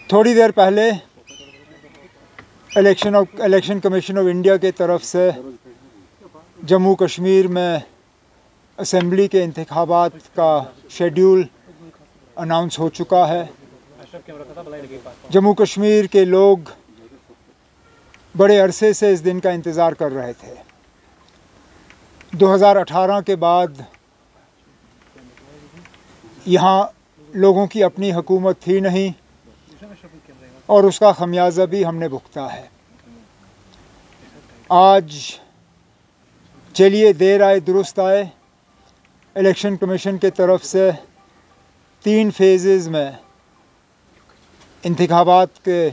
थोड़ी देर पहले election commission of India के तरफ से जम्मू कश्मीर में असेंबली के इंतखाबात का शेड्यूल अनाउंस हो चुका है। जम्मू कश्मीर के लोग बड़े अरसे से इस दिन का इंतज़ार कर रहे थे। 2018 के बाद यहाँ लोगों की अपनी हुकूमत थी नहीं और उसका खमियाजा भी हमने भुगता है। आज चलिए देर आए दुरुस्त आए, इलेक्शन कमीशन के तरफ से 3 फेजेज़ में इंतखाबात के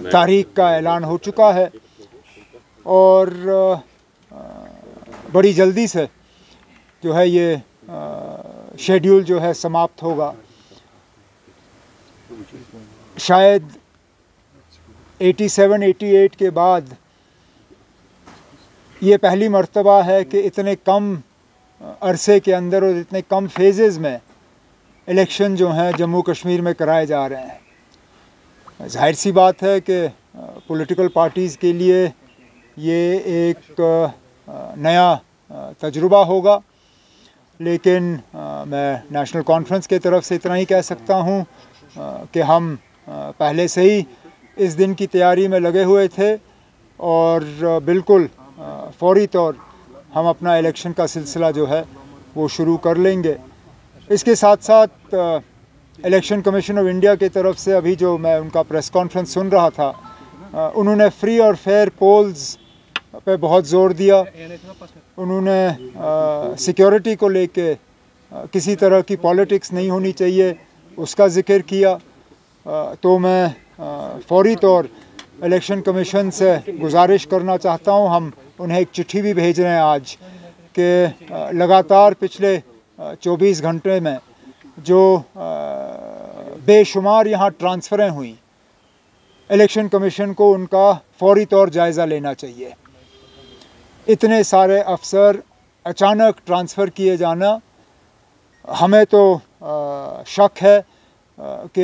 तारीख का ऐलान हो चुका है और बड़ी जल्दी से जो है ये शेड्यूल जो है समाप्त होगा। शायद 87-88 के बाद ये पहली मर्तबा है कि इतने कम अरसे के अंदर और इतने कम फेजेज़ में इलेक्शन जो हैं जम्मू कश्मीर में कराए जा रहे हैं। जाहिर सी बात है कि पॉलिटिकल पार्टीज़ के लिए ये एक नया तजुर्बा होगा, लेकिन मैं नेशनल कॉन्फ्रेंस के तरफ से इतना ही कह सकता हूँ कि हम पहले से ही इस दिन की तैयारी में लगे हुए थे और बिल्कुल फौरी तौर हम अपना इलेक्शन का सिलसिला जो है वो शुरू कर लेंगे। इसके साथ साथ इलेक्शन कमीशन ऑफ इंडिया की तरफ से अभी जो मैं उनका प्रेस कॉन्फ्रेंस सुन रहा था, उन्होंने फ्री और फेयर पोल्स पे बहुत ज़ोर दिया। उन्होंने सिक्योरिटी को लेके किसी तरह की पॉलिटिक्स नहीं होनी चाहिए उसका ज़िक्र किया। तो मैं फौरी तौर इलेक्शन कमीशन से गुजारिश करना चाहता हूँ, हम उन्हें एक चिट्ठी भी भेज रहे हैं आज कि लगातार पिछले 24 घंटे में जो बेशुमार यहाँ ट्रांसफ़रें हुई, इलेक्शन कमीशन को उनका फौरी तौर जायज़ा लेना चाहिए। इतने सारे अफसर अचानक ट्रांसफ़र किए जाना, हमें तो शक है कि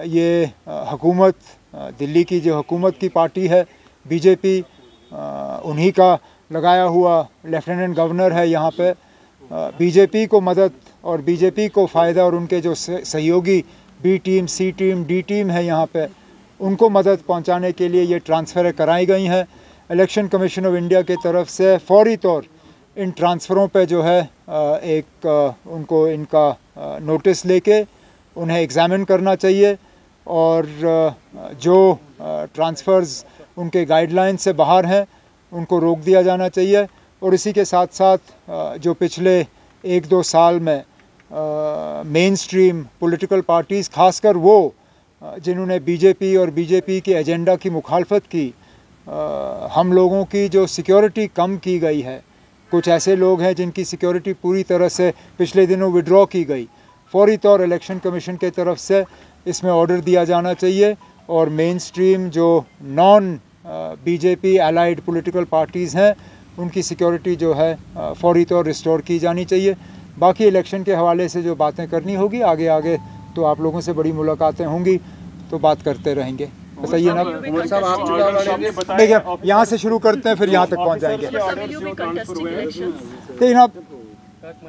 ये हुकूमत, दिल्ली की जो हुकूमत की पार्टी है बीजेपी, उन्हीं का लगाया हुआ लेफ्टिनेंट गवर्नर है यहाँ पे। बीजेपी को मदद और बीजेपी को फ़ायदा और उनके जो सहयोगी बी टीम, सी टीम, डी टीम है यहाँ पे, उनको मदद पहुँचाने के लिए ये ट्रांसफ़रें कराई गई हैं। इलेक्शन कमीशन ऑफ इंडिया की तरफ से फौरी तौर इन ट्रांसफ़रों पे जो है उनको इनका नोटिस लेके उन्हें एग्ज़ामिन करना चाहिए और जो ट्रांसफ़र्स उनके गाइडलाइन से बाहर हैं उनको रोक दिया जाना चाहिए। और इसी के साथ साथ जो पिछले 1-2 साल में मेन स्ट्रीम पॉलिटिकल पार्टीज़, खासकर वो जिन्होंने बीजेपी और बीजेपी के एजेंडा की मुखालफत की, हम लोगों की जो सिक्योरिटी कम की गई है, कुछ ऐसे लोग हैं जिनकी सिक्योरिटी पूरी तरह से पिछले दिनों विड्रॉ की गई, फौरी तौर इलेक्शन कमीशन के तरफ से इसमें ऑर्डर दिया जाना चाहिए और मेन स्ट्रीम जो non BJP allied political parties हैं उनकी सिक्योरिटी जो है फौरी तौर रिस्टोर की जानी चाहिए। बाकी इलेक्शन के हवाले से जो बातें करनी होगी आगे आगे तो आप लोगों से बड़ी मुलाकातें होंगी तो बात करते रहेंगे। बताइए ना। देखिए, यहाँ से शुरू करते हैं फिर यहाँ तक पहुँच जाएंगे। देखिए ना,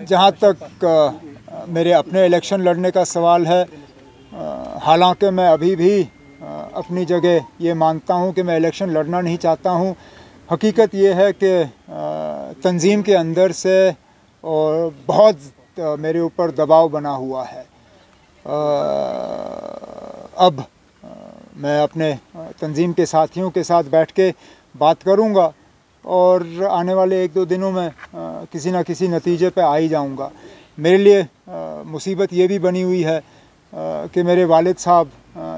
जहाँ तक मेरे अपने इलेक्शन लड़ने का सवाल है, हालांकि मैं अभी भी अपनी जगह ये मानता हूँ कि मैं इलेक्शन लड़ना नहीं चाहता हूँ। हकीकत ये है कि तंजीम के अंदर से और बहुत मेरे ऊपर दबाव बना हुआ है। अब मैं अपने तंजीम के साथियों के साथ बैठ के बात करूँगा और आने वाले 1-2 दिनों में किसी न किसी नतीजे पे आ ही जाऊँगा। मेरे लिए मुसीबत ये भी बनी हुई है कि मेरे वालिद साहब,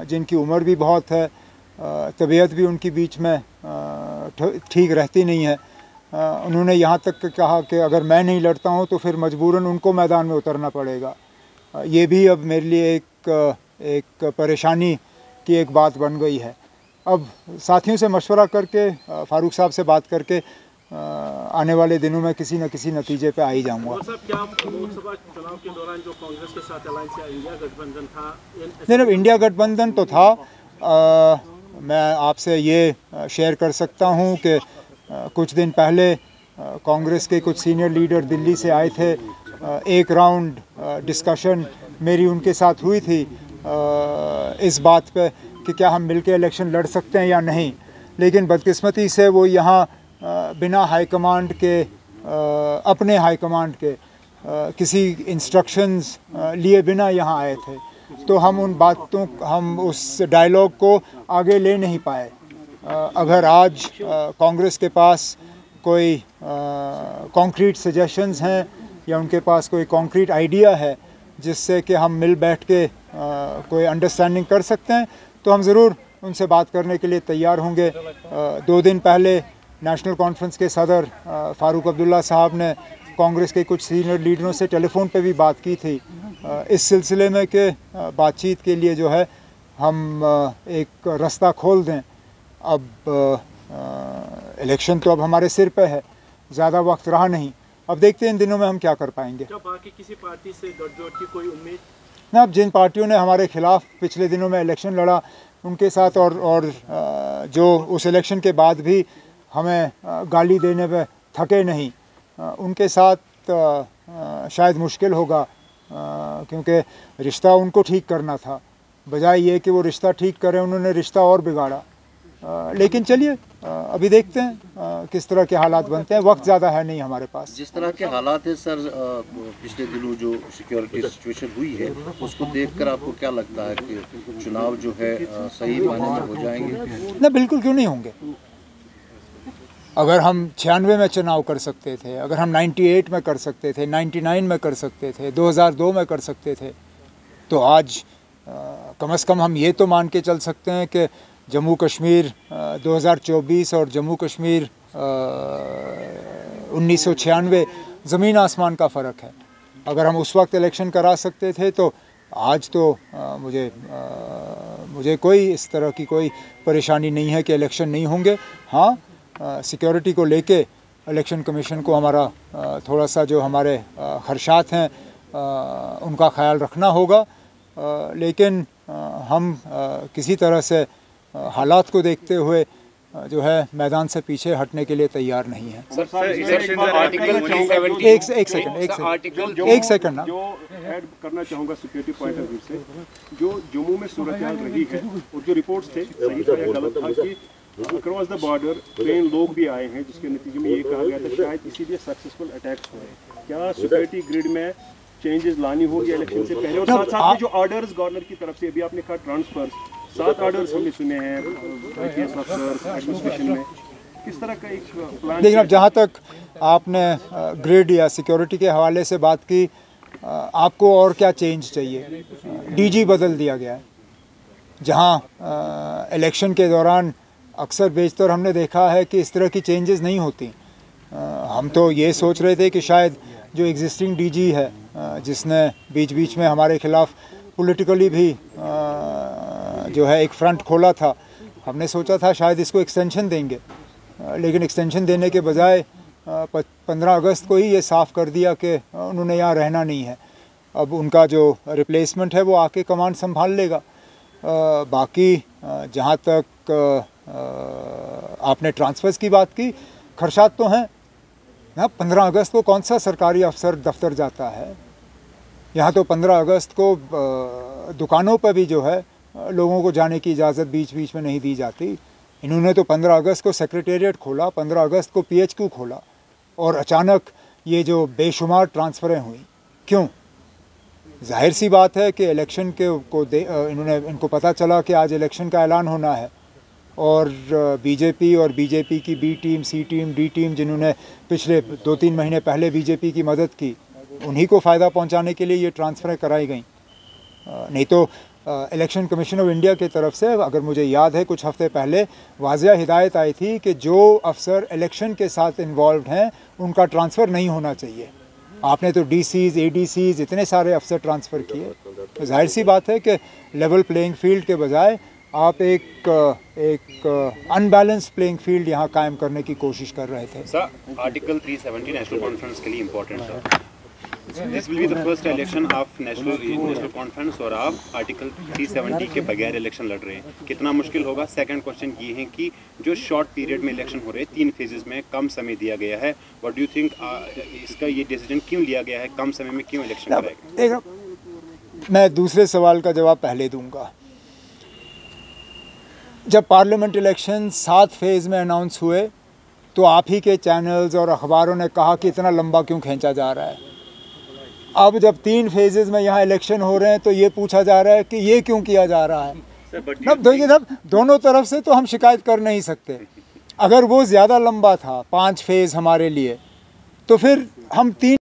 जिनकी उम्र भी बहुत है, तबीयत भी उनकी बीच में ठीक रहती नहीं है, उन्होंने यहाँ तक कहा कि अगर मैं नहीं लड़ता हूँ तो फिर मजबूरन उनको मैदान में उतरना पड़ेगा। ये भी अब मेरे लिए एक परेशानी की एक बात बन गई है। अब साथियों से मशवरा करके, फ़ारूक साहब से बात करके आने वाले दिनों में किसी न किसी नतीजे पे आ ही जाऊँगा। क्या लोकसभा चुनाव के दौरान जो कांग्रेस के साथ अलायंस या इंडिया गठबंधन था? नहीं, इंडिया गठबंधन तो था। मैं आपसे ये शेयर कर सकता हूँ कि कुछ दिन पहले कांग्रेस के कुछ सीनियर लीडर दिल्ली से आए थे। एक राउंड डिस्कशन मेरी उनके साथ हुई थी इस बात पे कि क्या हम मिलकर इलेक्शन लड़ सकते हैं या नहीं, लेकिन बदकिस्मती से वो यहाँ बिना हाईकमांड के अपने हाईकमांड के किसी इंस्ट्रक्शंस लिए बिना यहाँ आए थे, तो हम उस डायलॉग को आगे ले नहीं पाए। अगर आज कांग्रेस के पास कोई कॉन्क्रीट सजेशंस हैं या उनके पास कोई कॉन्क्रीट आइडिया है जिससे कि हम मिल बैठ के कोई अंडरस्टैंडिंग कर सकते हैं, तो हम ज़रूर उनसे बात करने के लिए तैयार होंगे। 2 दिन पहले नेशनल कॉन्फ्रेंस के सदर फ़ारूक अब्दुल्ला साहब ने कांग्रेस के कुछ सीनियर लीडरों से टेलीफोन पे भी बात की थी इस सिलसिले में कि बातचीत के लिए जो है हम एक रास्ता खोल दें। अब इलेक्शन तो अब हमारे सिर पे है, ज़्यादा वक्त रहा नहीं, अब देखते हैं इन दिनों में हम क्या कर पाएंगे। क्या बाकी किसी पार्टी से गठजोड़ की कोई उम्मीद? ना, अब जिन पार्टियों ने हमारे खिलाफ पिछले दिनों में इलेक्शन लड़ा उनके साथ और जो उस इलेक्शन के बाद भी हमें गाली देने पे थके नहीं, उनके साथ शायद मुश्किल होगा, क्योंकि रिश्ता उनको ठीक करना था, बजाय ये कि वो रिश्ता ठीक करें उन्होंने रिश्ता और बिगाड़ा। लेकिन चलिए अभी देखते हैं किस तरह के हालात बनते हैं, वक्त ज़्यादा है नहीं हमारे पास। जिस तरह के हालात है सर, पिछले दिनों जो सिक्योरिटी सिचुएशन हुई है उसको देखकर आपको क्या लगता है कि चुनाव जो है सही मायने में हो जाएंगे? ना, बिल्कुल क्यों नहीं होंगे। अगर हम 96 में चुनाव कर सकते थे, अगर हम 98 में कर सकते थे, 99 में कर सकते थे, 2002 में कर सकते थे, तो आज कम से कम हम ये तो मान के चल सकते हैं कि जम्मू कश्मीर 2024 और जम्मू कश्मीर 1996 ज़मीन आसमान का फ़र्क है। अगर हम उस वक्त इलेक्शन करा सकते थे तो आज तो मुझे कोई इस तरह की कोई परेशानी नहीं है कि इलेक्शन नहीं होंगे। हाँ, सिक्योरिटी को लेके इलेक्शन कमीशन को हमारा थोड़ा सा जो हमारे खदशात हैं उनका ख्याल रखना होगा, लेकिन हम किसी तरह से हालात को देखते हुए जो है मैदान से पीछे हटने के लिए तैयार नहीं है। एक सेकंड ना, जो ऐड करना चाहूँगा सिक्योरिटी पॉइंट ऑफ व्यू से, जो जम्मू में सूरत हाल रही है और जो रिपोर्ट्स थे सही था या गलत था कि अक्रॉस द बॉर्डर कई लोग भी आए हैं जिसके नतीजे में ये कहा गया था शायद इसीलिए सक्सेसफुल अटैक्स हुए। क्या सिक्योरिटी ग्रिड में चेंजेस लानी होगी इलेक्शन से पहले? और साथ साथ में जो ऑर्डर्स गवर्नर की तरफ से अभी आपने कहा ट्रांसफर 7 ऑर्डर्स हमने सुने हैं एडमिनिस्ट्रेशन में, किस तरह का एक प्लान? लेकिन अब जहाँ तक आपने ग्रिड या सिक्योरिटी के हवाले से बात की, आपको और क्या चेंज चाहिए? डीजी बदल दिया गया है, जहाँ इलेक्शन के दौरान अक्सर बेशतर हमने देखा है कि इस तरह की चेंजेस नहीं होती। हम तो ये सोच रहे थे कि शायद जो एग्जिस्टिंग डीजी है जिसने बीच बीच में हमारे खिलाफ पॉलिटिकली भी जो है एक फ्रंट खोला था, हमने सोचा था शायद इसको एक्सटेंशन देंगे, लेकिन एक्सटेंशन देने के बजाय 15 अगस्त को ही ये साफ़ कर दिया कि उन्होंने यहाँ रहना नहीं है। अब उनका जो रिप्लेसमेंट है वो आके कमांड संभाल लेगा। बाकी जहाँ तक आपने ट्रांसफ़र्स की बात की, खर्चात तो हैं ना। 15 अगस्त को कौन सा सरकारी अफसर दफ्तर जाता है? यहाँ तो 15 अगस्त को दुकानों पर भी जो है लोगों को जाने की इजाज़त बीच बीच में नहीं दी जाती। इन्होंने तो 15 अगस्त को सेक्रेटेरिएट खोला, 15 अगस्त को PHQ खोला, और अचानक ये जो बेशुमार ट्रांसफ़रें हुई, क्यों? जाहिर सी बात है कि इलेक्शन के इनको पता चला कि आज इलेक्शन का ऐलान होना है, और बीजेपी और बीजेपी की B team, C team, D team जिन्होंने पिछले 2-3 महीने पहले बीजेपी की मदद की, उन्हीं को फ़ायदा पहुंचाने के लिए ये ट्रांसफ़रें कराई गई। नहीं तो इलेक्शन कमीशन ऑफ इंडिया की तरफ से, अगर मुझे याद है, कुछ हफ्ते पहले वाज़िया हिदायत आई थी कि जो अफसर इलेक्शन के साथ इन्वॉल्व हैं उनका ट्रांसफ़र नहीं होना चाहिए। आपने तो DCs, ADCs इतने सारे अफसर ट्रांसफ़र किए, तो जाहिर सी बात है कि लेवल प्लेइंग फील्ड के बजाय आप एक अनबैलेंस प्लेइंग फील्ड यहाँ कायम करने की कोशिश कर रहे थे। सर, आर्टिकल 370 नेशनल कॉन्फ्रेंस के लिए इम्पोर्टेंट था। This will be the first election of national conference और आप आर्टिकल 370 के बगैर इलेक्शन लड़ रहे हैं, कितना मुश्किल होगा। सेकंड क्वेश्चन ये है कि जो शॉर्ट पीरियड में इलेक्शन हो रहे हैं, 3 फेजेस में कम समय दिया गया है, व्हाट डू यू थिंक इसका ये डिसीजन क्यों लिया गया है, कम समय में क्यों इलेक्शन कराएगा? देखो, मैं दूसरे सवाल का जवाब पहले दूंगा। जब पार्लियामेंट इलेक्शन 7 फेज़ में अनाउंस हुए तो आप ही के चैनल्स और अखबारों ने कहा कि इतना लंबा क्यों खींचा जा रहा है। अब जब 3 फेजेस में यहाँ इलेक्शन हो रहे हैं तो ये पूछा जा रहा है कि ये क्यों किया जा रहा है। अब देखिए साहब, दोनों तरफ से तो हम शिकायत कर नहीं सकते। अगर वो ज़्यादा लंबा था 5 फेज़ हमारे लिए, तो फिर हम 3